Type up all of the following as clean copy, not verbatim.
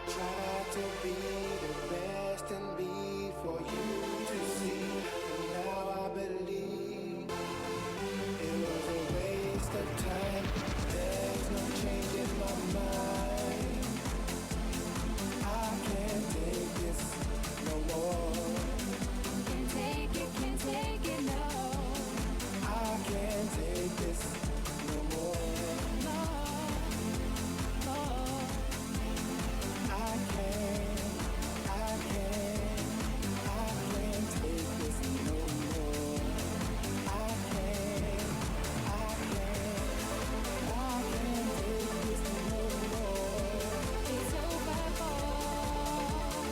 tried to be the best in me for you to see, and now I believe it was a waste of time. There's no change in my mind. I can't take this no more. Can't take it, no. I can't take this no more. No, no. I can't take this no more. I can't take this no more. It's over, boy.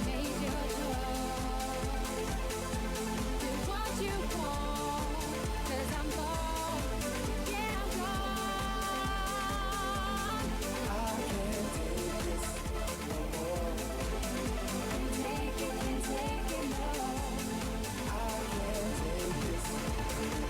Made your choice. Do what you want, 'cause I'm gone. Yeah, I'm gone. I can't take this no more. Can't take it, no. I can't take this no more.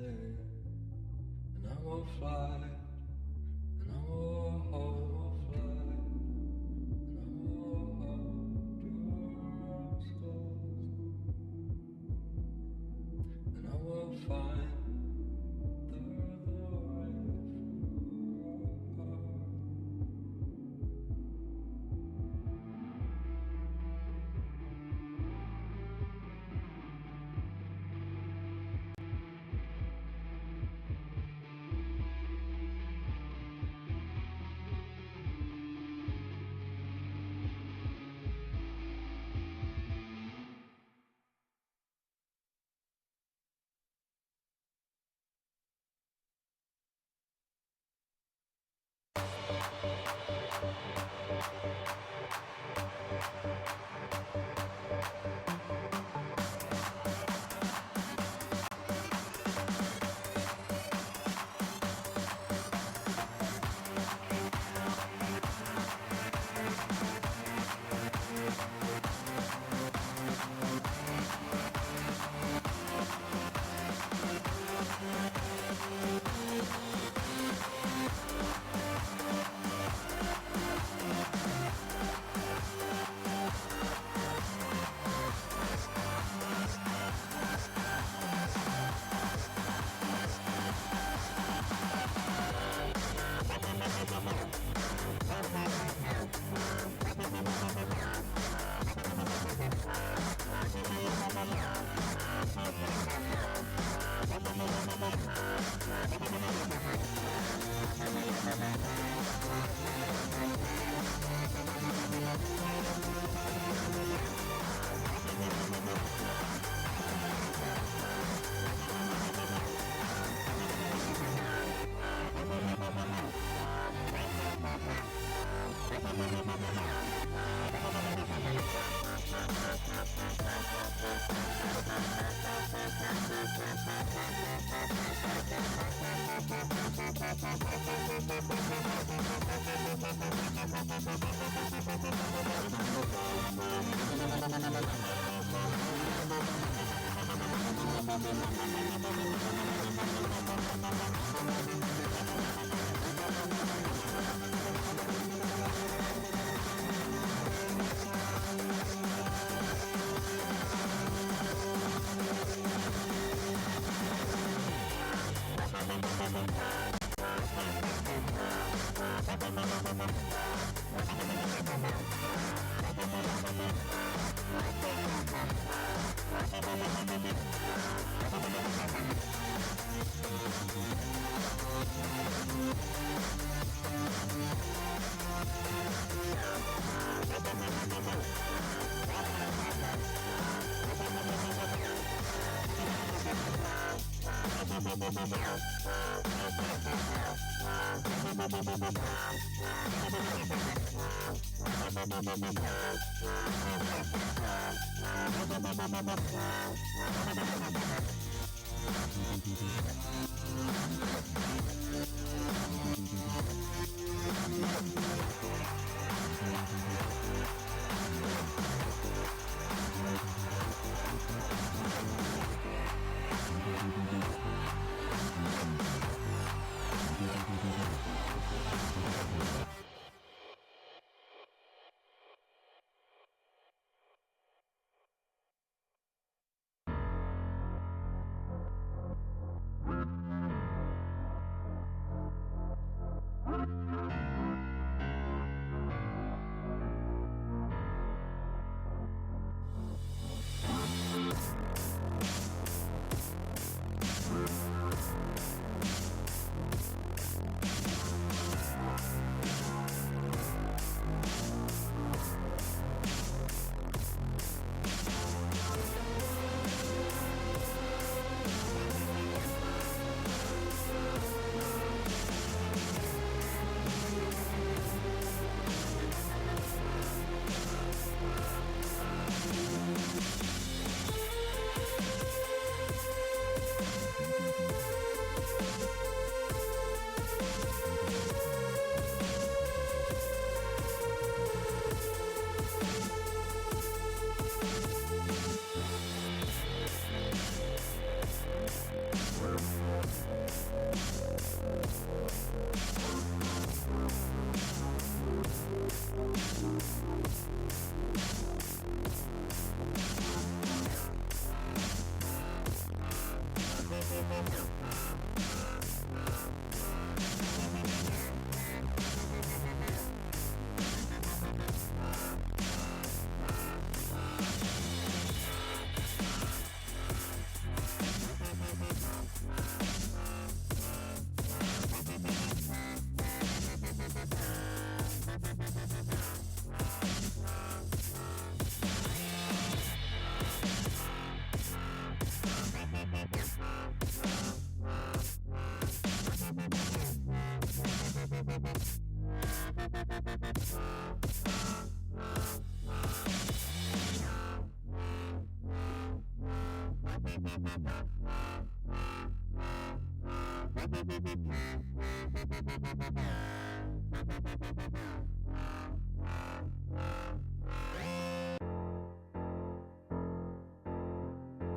and I will fly, and I will fly, and I will hold your soul, and I will find the way forward.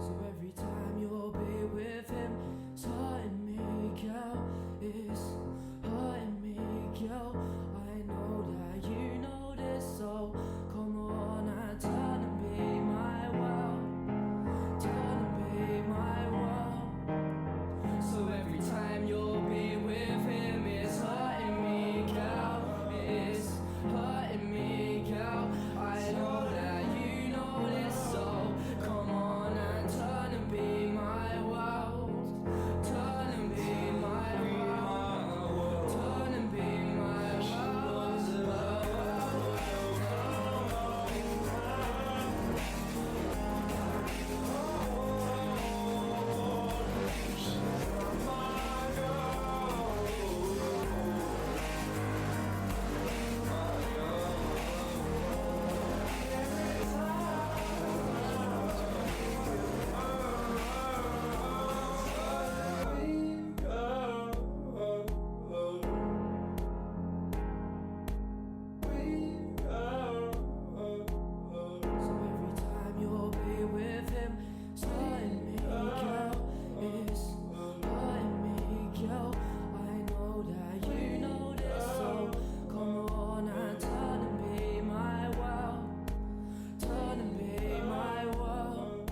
So every time you'll be with him, it's hurting me, girl. It's hurting me, girl. I know that you know this, so come on and turn and be my world. Turn and be my world. So every time you'll be with him, it's hurting me, girl. It's hurting me, girl. I know that you know this, so come on and turn and be my world. Turn and be my world. Turn and be my world. So every time you'll be with him, it's hurting me, girl. It's hurting me, girl. I know that you know this, so come on and turn and be my world. Turn and be my world.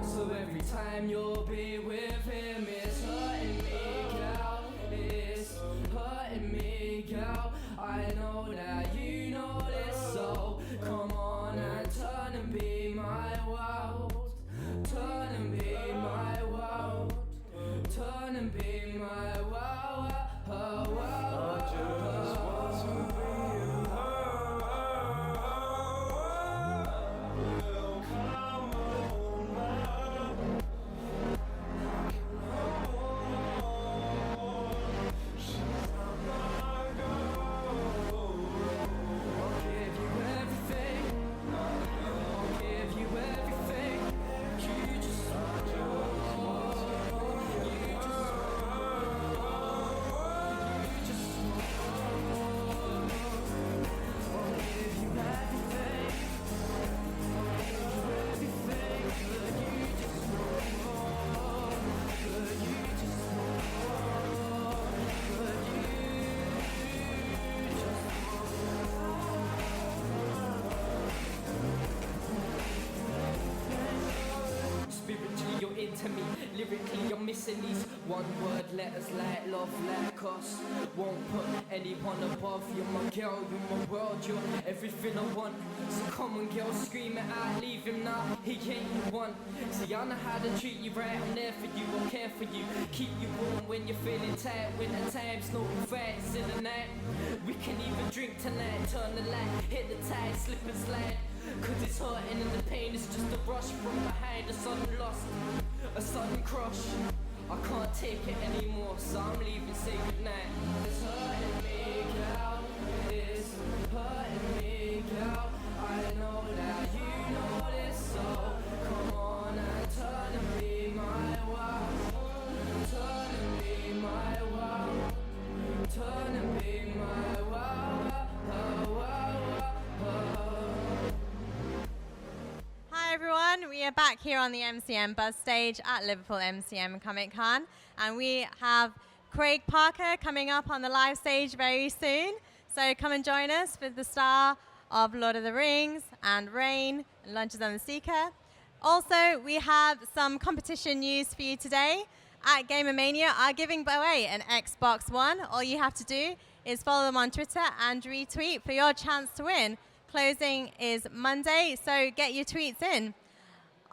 So every time you'll be with him, it's hurting me, girl. It's hurting me, girl. I know that you know this, so come on and turn and be my world. Turn and be my world. Turn and be my world. I'll give you everything. I'll give you everything. You just want you just I'll give you everything. I'll give you everything. But you just want more. But you just want more. But you just Spiritually you're into me, lyrically you're missing these one word letters like love, like us. Won't put anyone above you, my girl, you're my world, you're everything I want. So come on girl, scream it out, leave him now, he ain't the one. See I know how to treat you right, I'm there for you, I'll care for you. Keep you warm when you're feeling tired, winter times, no fights in the night. We can even drink tonight, turn the light, hit the tide, slip and slide. Cause it's hurting and the pain is just a brush from behind, a sudden loss, a sudden crush. I can't take it anymore, so I'm leaving, say goodnight. It's hurting me, girl. It's hurting me, girl. I know that you know this, so come on and turn and be my world. Turn and be my world. Turn and be my world. Hi everyone, we are back here on the MCM Buzz stage at Liverpool MCM Comic Con, and we have Craig Parker coming up on the live stage very soon. So come and join us with the star of Lord of the Rings and Rain and Lunches on the Seeker. Also, we have some competition news for you today. at Gamermania are giving away an Xbox One. All you have to do is follow them on Twitter and retweet for your chance to win. Closing is Monday, so get your tweets in.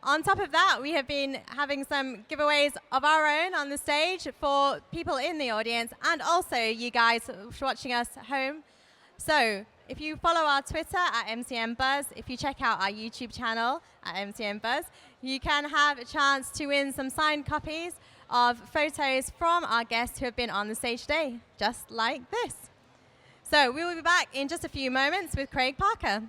On top of that, we have been having some giveaways of our own on the stage for people in the audience and also you guys watching us at home. So if you follow our Twitter at MCMBuzz, if you check out our YouTube channel at MCMBuzz, you can have a chance to win some signed copies of photos from our guests who have been on the stage today, just like this. So we will be back in just a few moments with Craig Parker.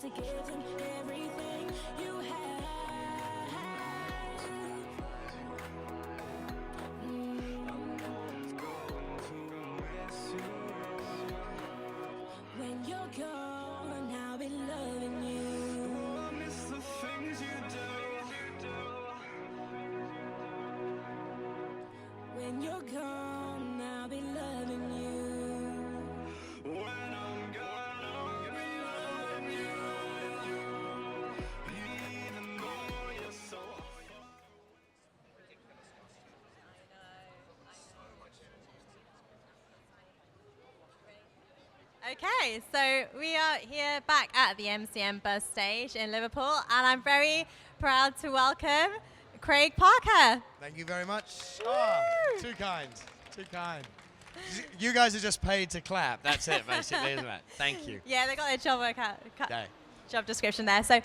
To give him everything you have. When you're gone, I'll be loving you. I miss the things you do. When you're gone, I'll be loving you. When I'm gone, I'll be loving you. Even though you're so. Okay, so we are here back at the MCM BUZZstage in Liverpool, and I'm very proud to welcome Craig Parker. Thank you very much. Oh, too kind, too kind. You guys are just paid to clap. That's it, basically, isn't it? Thank you. Yeah, they got their job Okay. job description there. So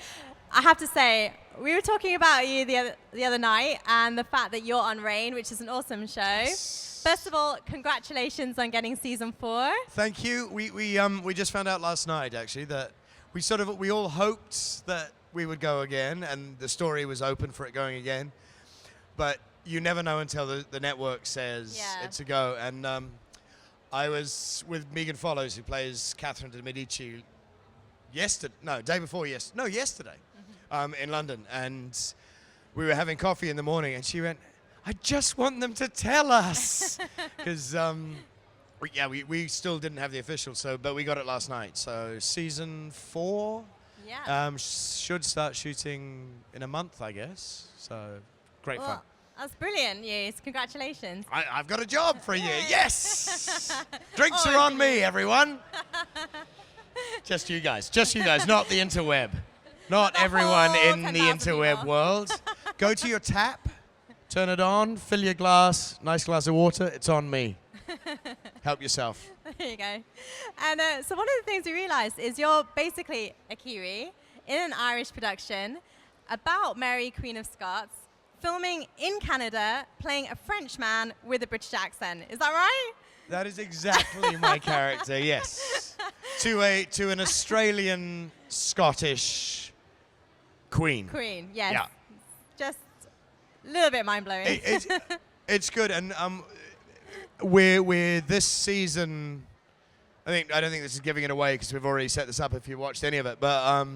I have to say, we were talking about you the other night and the fact that you're on Rain, which is an awesome show. Yes. First of all, congratulations on getting season 4. Thank you. We just found out last night, actually, that we all hoped that we would go again, and the story was open for it going again. But you never know until the network says it's a go. And I was with Megan Follows, who plays Catherine de Medici, yesterday in London. And we were having coffee in the morning, and she went, I just want them to tell us. Because, we still didn't have the official, but we got it last night. So season 4 should start shooting in a month, I guess. So great fun. That's brilliant news. Congratulations. I've got a job for a year. Yes! Drinks are on me, everyone. Just you guys, not the interweb. Not everyone in the interweb people. world. Go to your tap, turn it on, fill your glass, nice glass of water, it's on me. Help yourself. There you go. And so one of the things we realized is you're basically a Kiwi in an Irish production about Mary, Queen of Scots, filming in Canada, playing a French man with a British accent. Is that right? That is exactly my character, yes. To an Australian Scottish queen. Queen, yes. Yeah. Just a little bit mind-blowing. It's good, and we're this season. I don't think this is giving it away because we've already set this up if you watched any of it. But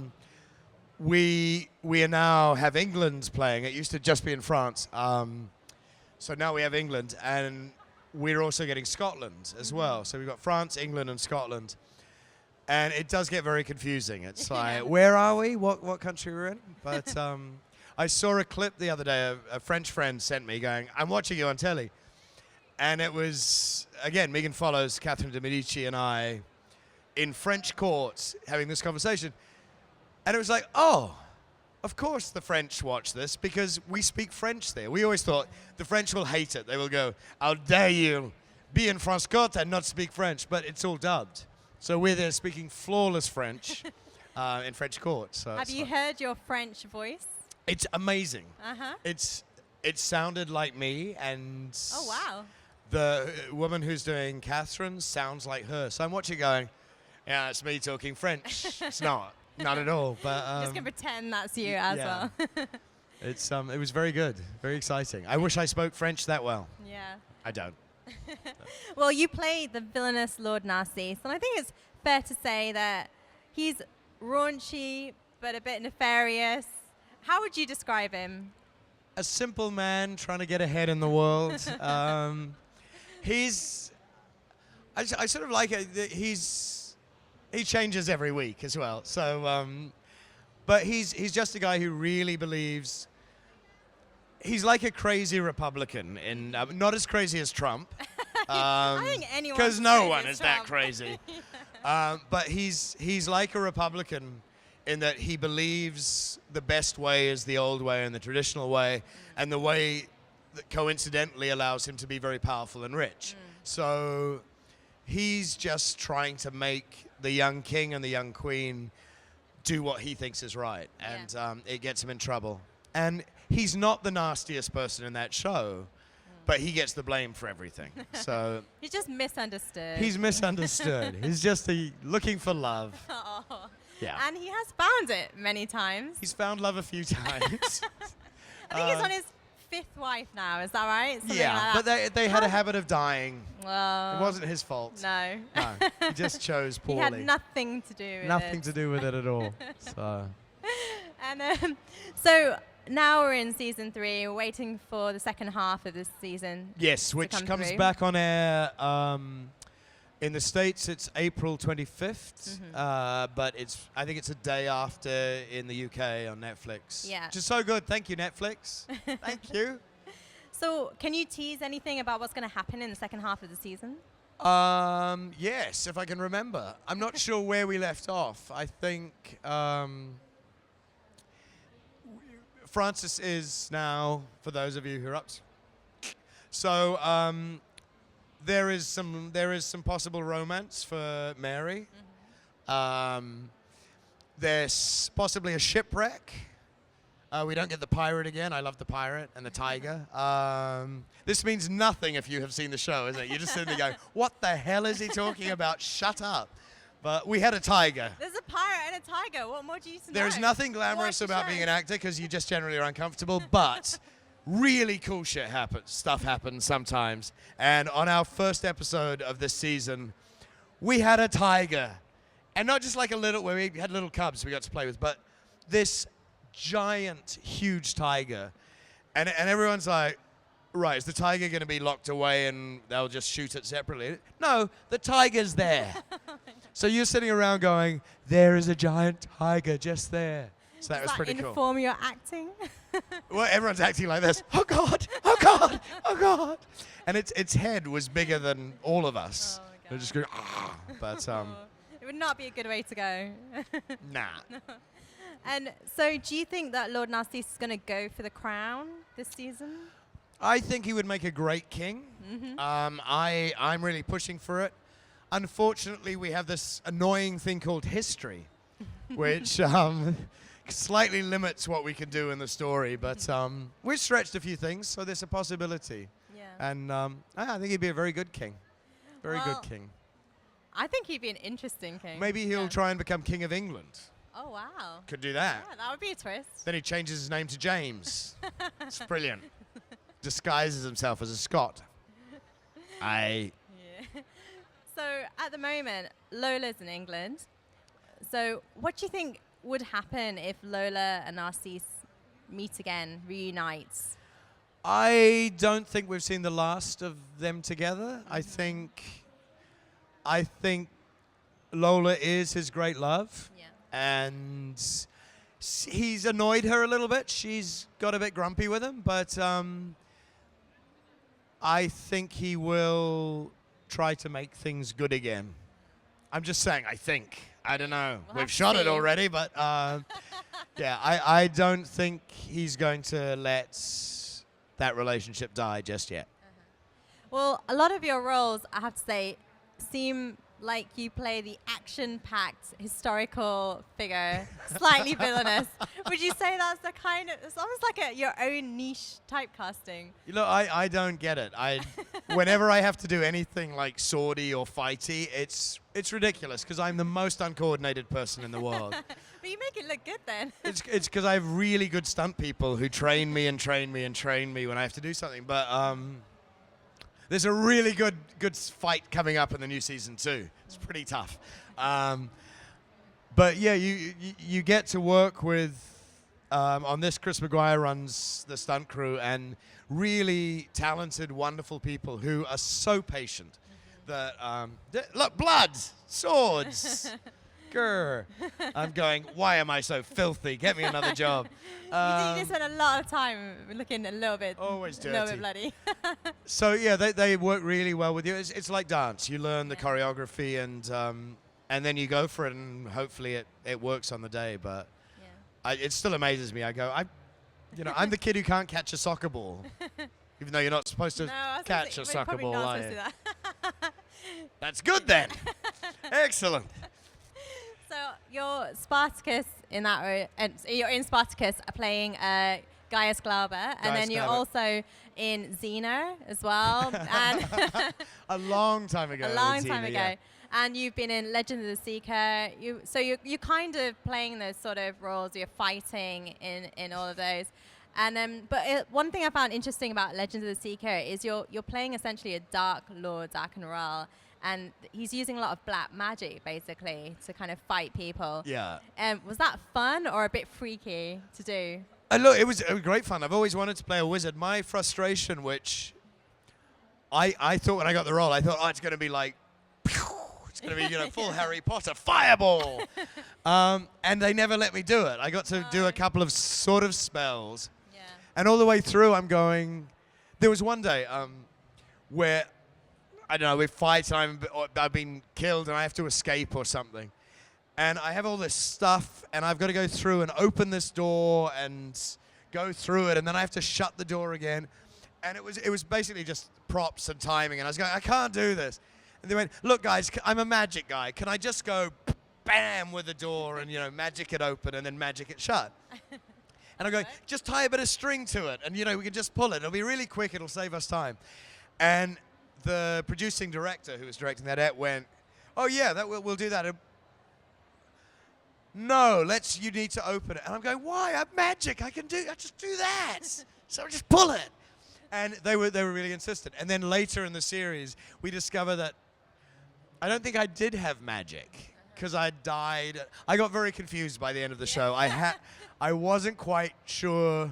we now have England playing. It used to just be in France, so now we have England, and we're also getting Scotland as well. So we've got France, England, and Scotland, and it does get very confusing. It's like, where are we? What country we're in? But I saw a clip the other day. A French friend sent me going, I'm watching you on telly. And it was, again, Megan Follows, Catherine de Medici, and I in French courts having this conversation. And it was like, oh, of course the French watch this because we speak French there. We always thought the French will hate it. They will go, how dare you be in France Court and not speak French, but it's all dubbed. So we're there speaking flawless French in French Court. So Have you heard your French voice? It's amazing. Uh-huh. It sounded like me, and Oh, wow. the woman who's doing Catherine sounds like her. So I'm watching going, yeah, it's me talking French. It's not at all. But Just going to pretend that's you as yeah. well. it was very good, very exciting. I wish I spoke French that well. Yeah. I don't. Well, you play the villainous Lord Narcisse, and I think it's fair to say that he's raunchy but a bit nefarious. How would you describe him? A simple man trying to get ahead in the world. I sort of like it. That he changes every week as well. So, but he's just a guy who really believes. He's like a crazy Republican, not as crazy as Trump. I think anyone. Because no one is that crazy. But he's like a Republican in that he believes the best way is the old way and the traditional way, and the way that coincidentally allows him to be very powerful and rich. So he's just trying to make the young king and the young queen do what he thinks is right, and it gets him in trouble. And he's not the nastiest person in that show, but he gets the blame for everything. So He's just misunderstood. he's misunderstood. He's just looking for love. Oh. Yeah. And he has found it many times. He's found love a few times. I think he's on his 5th wife now. Is that right? Something Yeah, like that. but they had a habit of dying. Well, It wasn't his fault. No. No, he just chose He poorly. had nothing to do with Nothing it. to do with it at all. So And so now we're in season 3. We're waiting for the second half of this season. yes, which come comes through. back on air. In the States, it's April 25th, but I think it's a day after in the UK on Netflix. Yeah. Which is so good. Thank you, Netflix. Thank you. So can you tease anything about what's going to happen in the second half of the season? Yes, if I can remember. I'm not sure where we left off. I think Francis is now, for those of you who are up. So there is some possible romance for Mary. There's possibly a shipwreck. We don't get the pirate again. I love the pirate and the tiger. This means nothing if you have seen the show, isn't it? You're just sitting there going, what the hell is he talking about? Shut up. But we had a tiger. There's a pirate and a tiger. What more do you need to know? There's nothing glamorous Watch the about show. being an actor because you just generally are uncomfortable, but really cool stuff happens sometimes. And on our first episode of this season, we had a tiger. And not just like a little, where we had little cubs we got to play with, but this giant, huge tiger. And everyone's like, right, is the tiger going to be locked away and they'll just shoot it separately? No, the tiger's there. So you're sitting around going, there is a giant tiger just there. So that was pretty cool. Inform your acting? Well, everyone's acting like this. Oh God! Oh God! Oh God! And its head was bigger than all of us. Oh, my They're just going, ah. But It would not be a good way to go. nah. And so do you think that Lord Narcisse is going to go for the crown this season? I think he would make a great king. I'm really pushing for it. Unfortunately, we have this annoying thing called history, which slightly limits what we can do in the story. But we've stretched a few things, so there's a possibility. Yeah. And I think he'd be a very good king. Very Well, good king. I think he'd be an interesting king. Maybe he'll try and become king of England. Oh, wow. Could do that. Yeah, that would be a twist. Then he changes his name to James. It's brilliant. Disguises himself as a Scot. Yeah. So at the moment, Lola's in England. So what do you think would happen if Lola and Narcisse meet again, reunites? I don't think we've seen the last of them together. I think Lola is his great love. Yeah. And he's annoyed her a little bit. She's got a bit grumpy with him, but I think he will try to make things good again. I'm just saying, I think. I don't know. We'll have We've to shot it see. already, but yeah, I don't think he's going to let that relationship die just yet. Well, a lot of your roles, I have to say, seem like you play the action-packed historical figure, slightly villainous. Would you say that's the kind of, it's almost like your own niche typecasting? You know, I don't get it. Whenever I have to do anything like swordy or fighty, it's ridiculous because I'm the most uncoordinated person in the world. But you make it look good then. It's because I have really good stunt people who train me and train me and train me when I have to do something. But there's a really good fight coming up in the new season too. It's pretty tough. But yeah, you get to work with on this. Chris McGuire runs the stunt crew and really talented, wonderful people who are so patient that look, blood, swords. Grr. I'm going, why am I so filthy? Get me another job. You just spend a lot of time looking a little bit, Always a little dirty. bit bloody. So yeah, they work really well with you. It's like dance. You learn the choreography and then you go for it, and hopefully it works on the day. But it still amazes me. I go, I'm the kid who can't catch a soccer ball, even though you're not supposed to No, I was gonna catch say, a we're soccer probably ball. not are supposed you? to do that. That's good then. Excellent. So you're Spartacus in that way, and so you're in Spartacus playing Gaius Glauber, and Gaius then you're Glauber. also in Xena as well, and A long time ago. a long with time Tina, ago. yeah. And you've been in Legend of the Seeker. You're kind of playing those sort of roles. You're fighting in all of those. And one thing I found interesting about Legend of the Seeker is you're playing essentially a Dark Lord, Darkenral, and he's using a lot of black magic basically to kind of fight people. Yeah. Was that fun or a bit freaky to do? Look, it was great fun. I've always wanted to play a wizard. My frustration, which I thought when I got the role, I thought, it's going to be like, pew, it's going to be full Harry Potter fireball, and they never let me do it. I got to do a couple of sort of spells, Yeah. and all the way through, I'm going. There was one day where I don't know, we fight and I've been killed and I have to escape or something. And I have all this stuff and I've got to go through and open this door and go through it, and then I have to shut the door again. And it was basically just props and timing, and I was going, I can't do this. And they went, look guys, I'm a magic guy. Can I just go bam with the door and magic it open and then magic it shut? And I'm going, just tie a bit of string to it and we can just pull it. It'll be really quick, it'll save us time. And the producing director who was directing that went, oh yeah, we'll do that. No, you need to open it. And I'm going, why? I'm magic. I just do that. So just pull it. And they were really insistent. And then later in the series, we discover that I don't think I did have magic because I died. I got very confused by the end of the show. I wasn't quite sure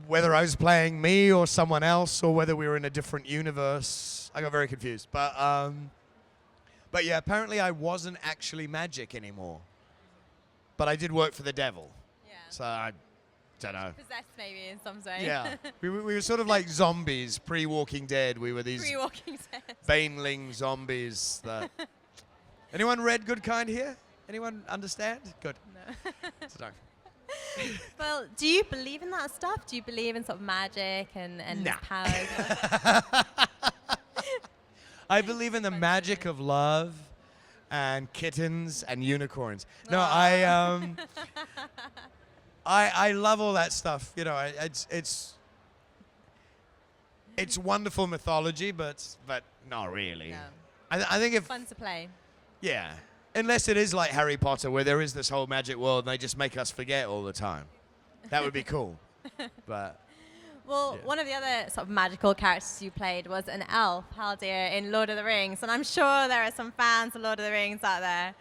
whether I was playing me or someone else or whether we were in a different universe. I got very confused. But yeah, apparently I wasn't actually magic anymore. But I did work for the devil. Yeah. So I don't know. Possessed maybe in some way. Yeah. we were sort of like zombies, pre-Walking Dead. We were these Pre-Walking Dead. baneling zombies. Anyone read Good Kind here? Anyone understand? Good. No. So no. Well, do you believe in that stuff? Do you believe in sort of magic and Nah. powers? I believe in the magic of love and kittens and unicorns. No, I love all that stuff. It's wonderful mythology, but not really. No. I think if Fun to play. yeah, unless it is like Harry Potter where there is this whole magic world and they just make us forget all the time, that would be cool. But Well, Yeah. one of the other sort of magical characters you played was an elf, Haldir, in Lord of the Rings, and I'm sure there are some fans of Lord of the Rings out there.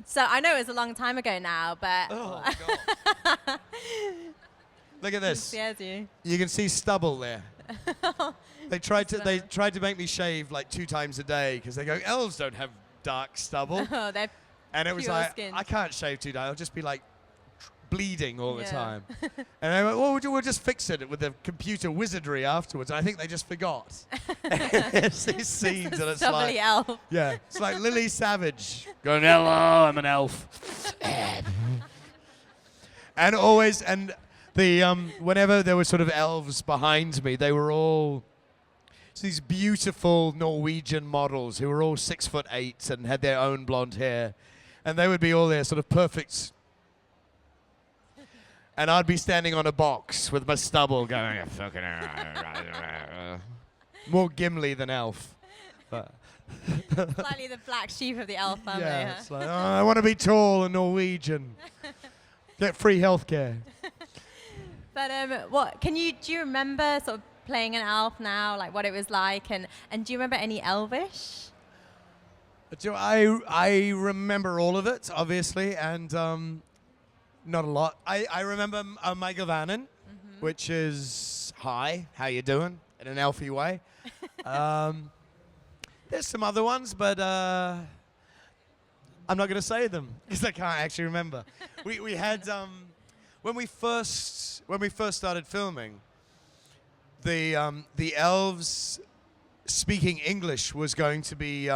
So I know it was a long time ago now, but oh god, look at this. scares you. You can see stubble there. They tried to make me shave like 2 times a day because they go, elves don't have dark stubble. Oh, they're And it was pure like, skin. I can't shave 2 days. I'll just be like bleeding all the Yeah. time. And they went, well, we'll just fix it with the computer wizardry afterwards. And I think they just forgot. It's these scenes and it's Stubbly like, elf. yeah, it's like Lily Savage going, hello, I'm an elf. And always, and the whenever there were sort of elves behind me, they were all these beautiful Norwegian models who were all 6'8" and had their own blonde hair, and they would be all there, sort of perfect. And I'd be standing on a box with my stubble going, fucking more Gimli than Elf. But Slightly the black sheep of the elf family. yeah, huh? it's like, oh, I want to be tall and Norwegian. Get free healthcare. But what do you remember sort of playing an elf now, like what it was like, and do you remember any Elvish? I remember all of it, obviously, and not a lot. I remember Michael Vannon, which is hi, how you doing, in an elfy way. There's some other ones, but I'm not going to say them because I can't actually remember. We had when we first started filming, the elves speaking English was going to be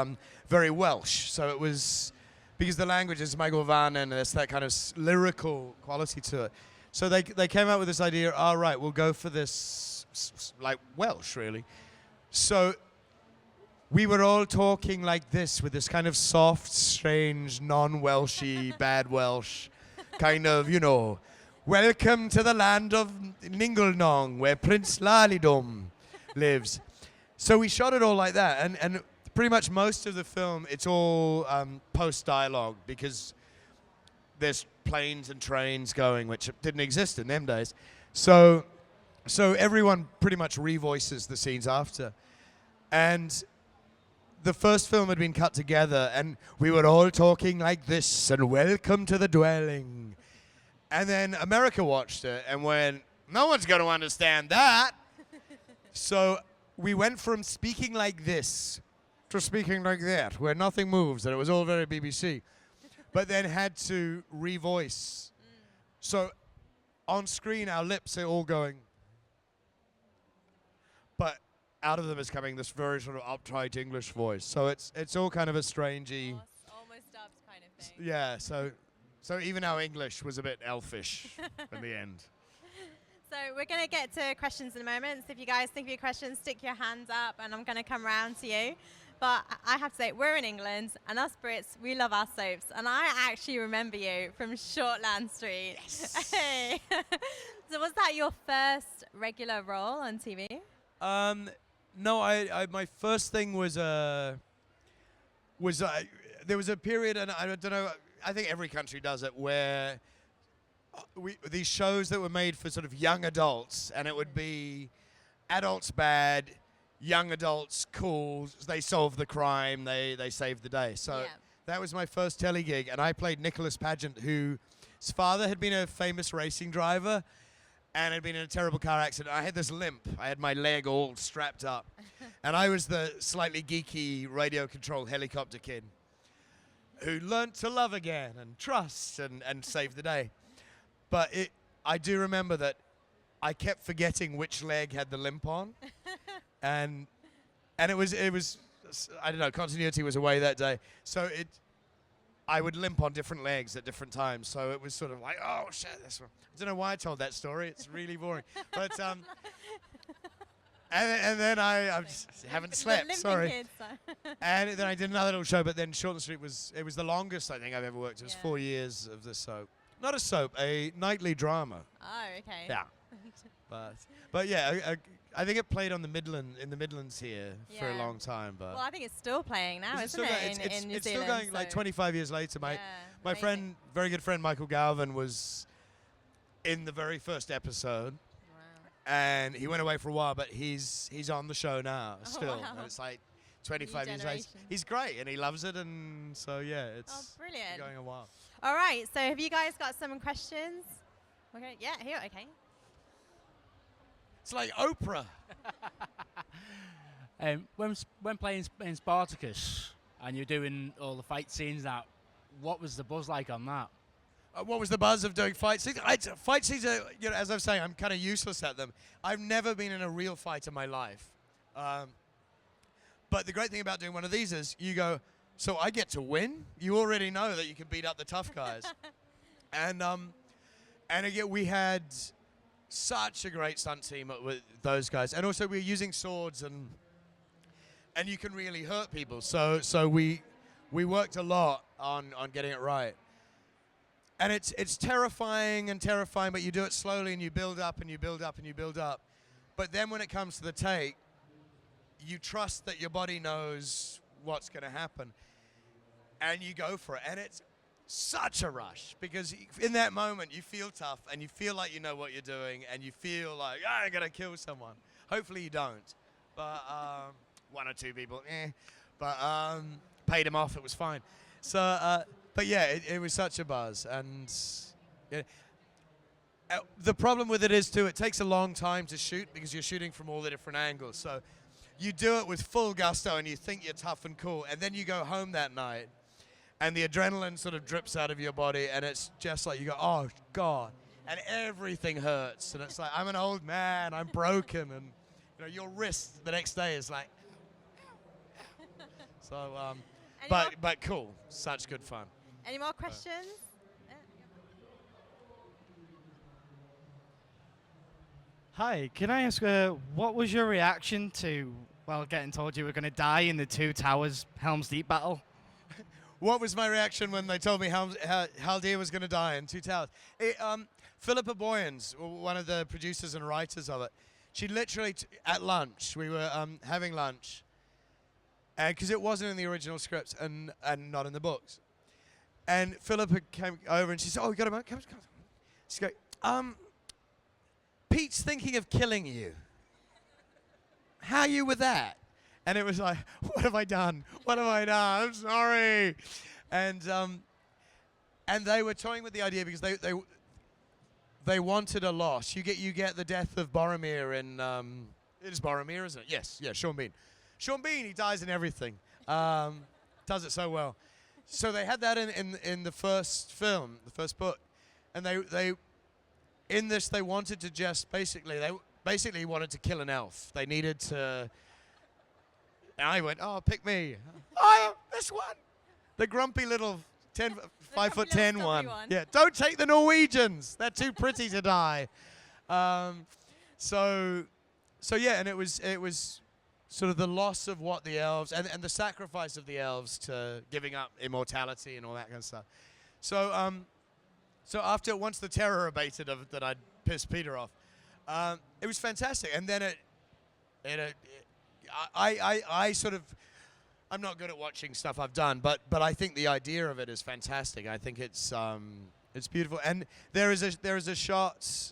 very Welsh. So it was because the language is Michael Vannon and there's that kind of lyrical quality to it. So they came out with this idea. All right, we'll go for this like Welsh, really. So we were all talking like this with this kind of soft, strange, non-Welshy, bad Welsh, kind of, you know, welcome to the land of Ningelnong, where Prince Lalidom lives. So we shot it all like that, and pretty much most of the film, it's all post-dialogue, because there's planes and trains going, which didn't exist in them days. So everyone pretty much revoices the scenes after. And the first film had been cut together, and we were all talking like this, and welcome to the dwelling. And then America watched it and went, no one's going to understand that. So we went from speaking like this to speaking like that, where nothing moves, and it was all very BBC, but then had to revoice. So on screen, our lips are all going, but out of them is coming this very sort of uptight English voice. So it's all kind of a strangey. Almost dubbed kind of thing. Yeah, so even our English was a bit elfish in the end. So we're going to get to questions in a moment. So if you guys think of your questions, stick your hands up, and I'm going to come round to you. But I have to say, we're in England, and us Brits, we love our soaps. And I actually remember you from Shortland Street. Yes. Hey. So was that your first regular role on TV? No, my first thing was there was a period, and I don't know, I think every country does it, where these shows that were made for sort of young adults, and it would be adults bad, young adults cool, they solve the crime, they save the day. So that was my first telly gig, and I played Nicholas Pageant, whose father had been a famous racing driver and had been in a terrible car accident. I had this limp. I had my leg all strapped up. And I was the slightly geeky radio-controlled helicopter kid who learnt to love again and trust and save the day. But I do remember that I kept forgetting which leg had the limp on. and it was I don't know, continuity was away that day. So I would limp on different legs at different times. So it was sort of like, oh shit, this one. I don't know why I told that story. It's really boring. But and then I just haven't slept. Sorry. Kids, so. And then I did another little show. But then Shortland Street was the longest I think I've ever worked. It was 4 years of this soap. Not a soap, a nightly drama. Oh, okay. Yeah. But yeah, I think it played on the Midlands here for a long time. But well, I think it's still playing now, isn't it? In New Zealand. It's still going like 25 years later. My amazing. friend, very good friend, Michael Galvin, was in the very first episode. Wow. And he went away for a while, but he's on the show now still. Wow. And it's like 25 years later. He's great and he loves it, and so yeah, it's brilliant. going a while. All right, so have you guys got some questions? Okay, yeah, here, okay. It's like Oprah. When playing in Spartacus and you're doing all the fight scenes, what was the buzz like on that? what was the buzz of doing fight scenes? Fight scenes are, you know, as I'm saying, I'm kind of useless at them. I've never been in a real fight in my life. But the great thing about doing one of these is you go, so I get to win? You already know that you can beat up the tough guys. And again, we had such a great stunt team with those guys. And also we were using swords and you can really hurt people. So we worked a lot on getting it right. And it's terrifying, but you do it slowly and you build up and you build up and you build up. But then when it comes to the take, you trust that your body knows what's going to happen. And you go for it. And it's such a rush because in that moment you feel tough and you feel like you know what you're doing and you feel like, I'm going to kill someone. Hopefully you don't. But one or two people, But paid him off, it was fine. So, but yeah, it was such a buzz. And the problem with it is, too, it takes a long time to shoot because you're shooting from all the different angles. So you do it with full gusto and you think you're tough and cool. And then you go home that night and the adrenaline sort of drips out of your body and it's just like you go, oh, God. And everything hurts. And it's like, I'm an old man, I'm broken. And you know, your wrist the next day is like, so, but cool. Such good fun. Any more questions? Hi, can I ask, what was your reaction to, well, getting told you were going to die in the Two Towers Helm's Deep battle? What was my reaction when they told me Haldir was going to die in Two Towers? Philippa Boyens, one of the producers and writers of it, she literally, at lunch, we were having lunch, because it wasn't in the original script and not in the books. And Philippa came over and she said, oh, you got a moment? Come. She goes, Pete's thinking of killing you. How are you with that? And it was like, what have I done? What have I done? I'm sorry. And they were toying with the idea because they wanted a loss. You get the death of Boromir in it is Boromir, isn't it? Yes, yeah, Sean Bean. Sean Bean, he dies in everything. Does it so well. So they had that in the first film, the first book, and they in this they wanted to just basically wanted to kill an elf. They needed to. And I went, oh, pick me. Oh, this one. The grumpy little 5'10" one. Yeah, don't take the Norwegians. They're too pretty to die. So yeah, and it was sort of the loss of what the elves and the sacrifice of the elves to giving up immortality and all that kind of stuff. So once the terror abated of that I'd pissed Peter off, it was fantastic. And then I sort of, I'm not good at watching stuff I've done, but I think the idea of it is fantastic. I think it's beautiful, and there is a shot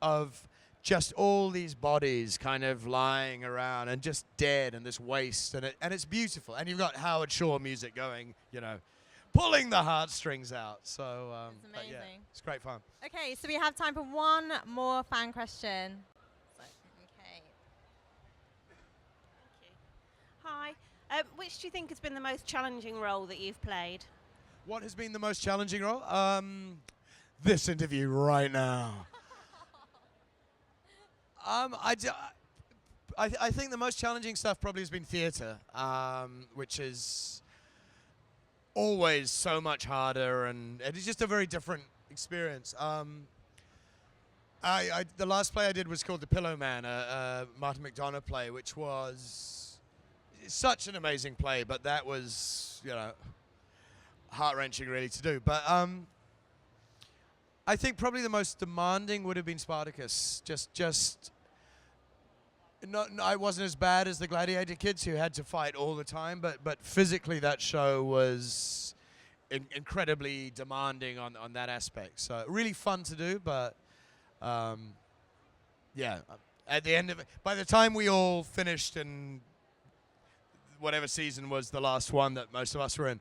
of just all these bodies kind of lying around and just dead and this waste, and it's beautiful. And you've got Howard Shore music going, you know, pulling the heartstrings out. So it's amazing. yeah, it's great fun. Okay, so we have time for one more fan question. Okay. Hi. Which do you think has been the most challenging role that you've played? What has been the most challenging role? This interview right now. I think the most challenging stuff probably has been theatre, which is always so much harder, and it's just a very different experience. The last play I did was called The Pillow Man, a Martin McDonagh play, which was such an amazing play, but that was, you know, heart-wrenching really to do. But I think probably the most demanding would have been Spartacus. I wasn't as bad as the Gladiator kids who had to fight all the time, but physically that show was incredibly demanding on that aspect. So really fun to do, but yeah, at the end of it, by the time we all finished in whatever season was the last one that most of us were in,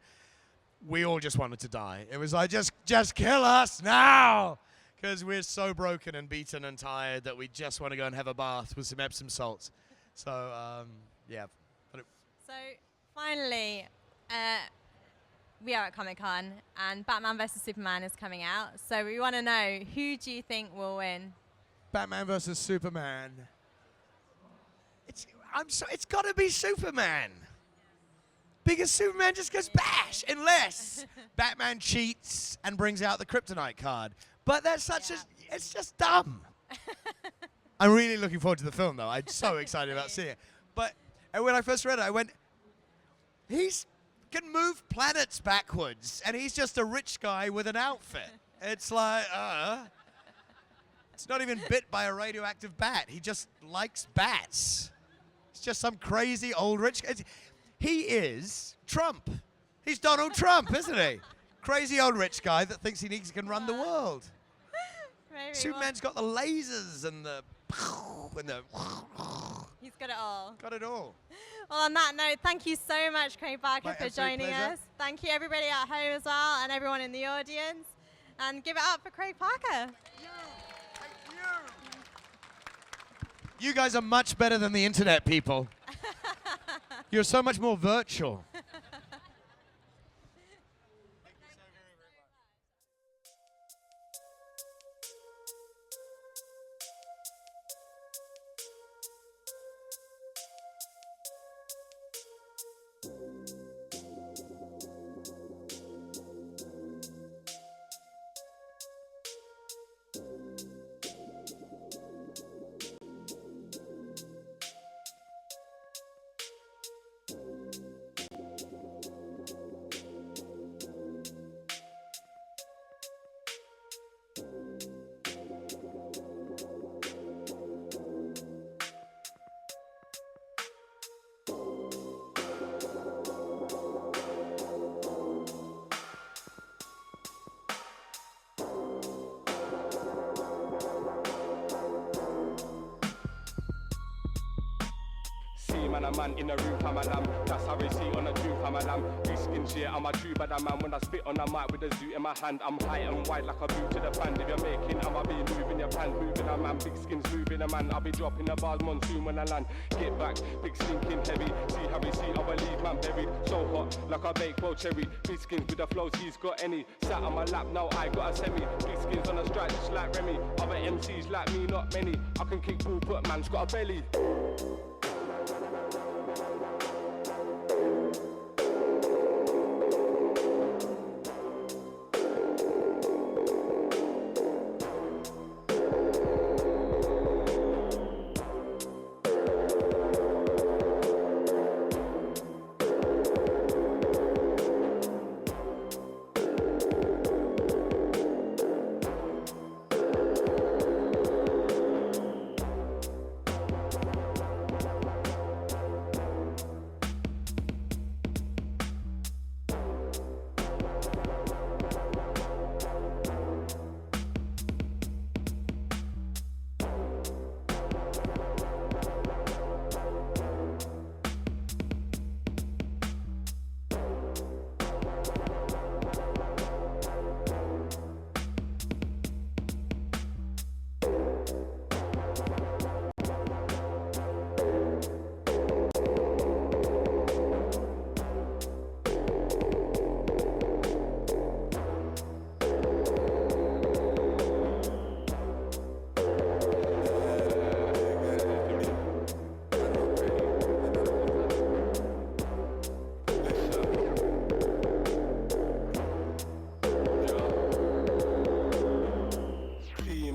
we all just wanted to die. It was like, just kill us now! Because we're so broken and beaten and tired that we just want to go and have a bath with some Epsom salts. So, yeah. So, finally, we are at Comic-Con, and Batman vs Superman is coming out. So we want to know, who do you think will win? Batman versus Superman. It's got to be Superman. Because Superman just goes bash, unless Batman cheats and brings out the kryptonite card. But that's it's just dumb. I'm really looking forward to the film, though. I'm so excited about seeing it. But when I first read it, I went, can move planets backwards, and he's just a rich guy with an outfit. It's like, it's not even bit by a radioactive bat. He just likes bats. It's just some crazy old rich guy. He is Trump. He's Donald Trump, isn't he? Crazy old rich guy that thinks he can run the world. Maybe. Superman's got the lasers and the... He's got it all. Got it all. Well, on that note, thank you so much, Craig Parker, My for absolute joining pleasure. us. Thank you, everybody at home as well, and everyone in the audience. And give it up for Craig Parker. You guys are much better than the internet people. You're so much more virtual. Man, a man in a room, I'm a lamb. That's how we see on the truth, I'm a lamb. Risking shit, I'm a true bad man. When I spit on the mic with a zoot in my hand, I'm high and wide like a boot to the band. If you're making, I'ma be moving your pan, moving a man. Big skins, moving a man. I'll be dropping the bars monsoon when I land. Get back, big stinking heavy. See how we see, I will leave man buried. So hot, like a baked bowl cherry. Big skins with the flows, he's got any. Sat on my lap, now I got a semi. Big skins on the strike, just like Remy. Other MCs like me, not many. I can kick ball, but man's got a belly.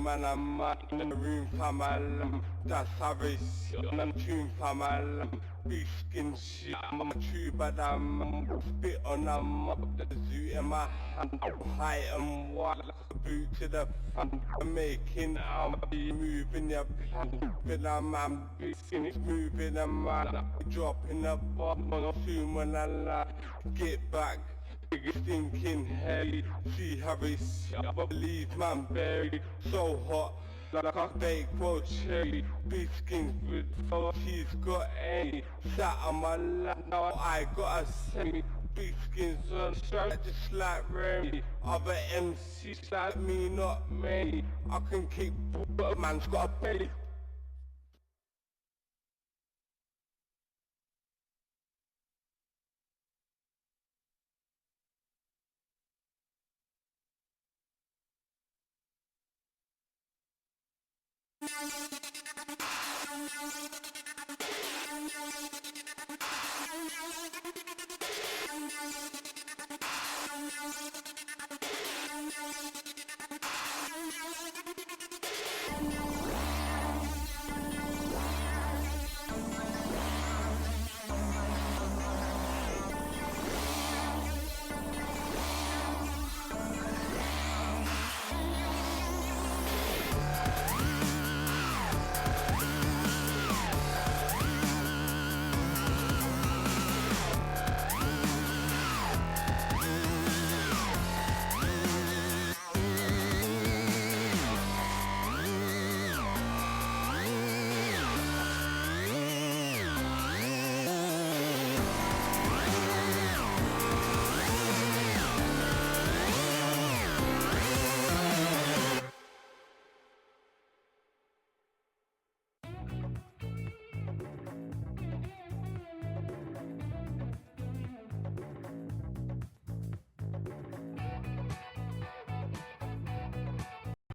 Man, I'm in the room for my lamb. That's how they see on the tune for my lamb. Big skin shit, I'm a true bad man. Spit on a mop, the zoo in my hand. High and wide like a boot to the fan. I'm making, I'm moving your plan. With a man, big skin is moving a man. Dropping the bomb, soon when I land. Get back. Thinking heavy, see how we see, I believe man buried, so hot, like a baked boiled cherry, big skins with flow, she's got any, sat on my lap, now I got a semi, big skins on strike, just like Remy, other MCs like me, not many, I can kick, but a man's got a belly. Bye.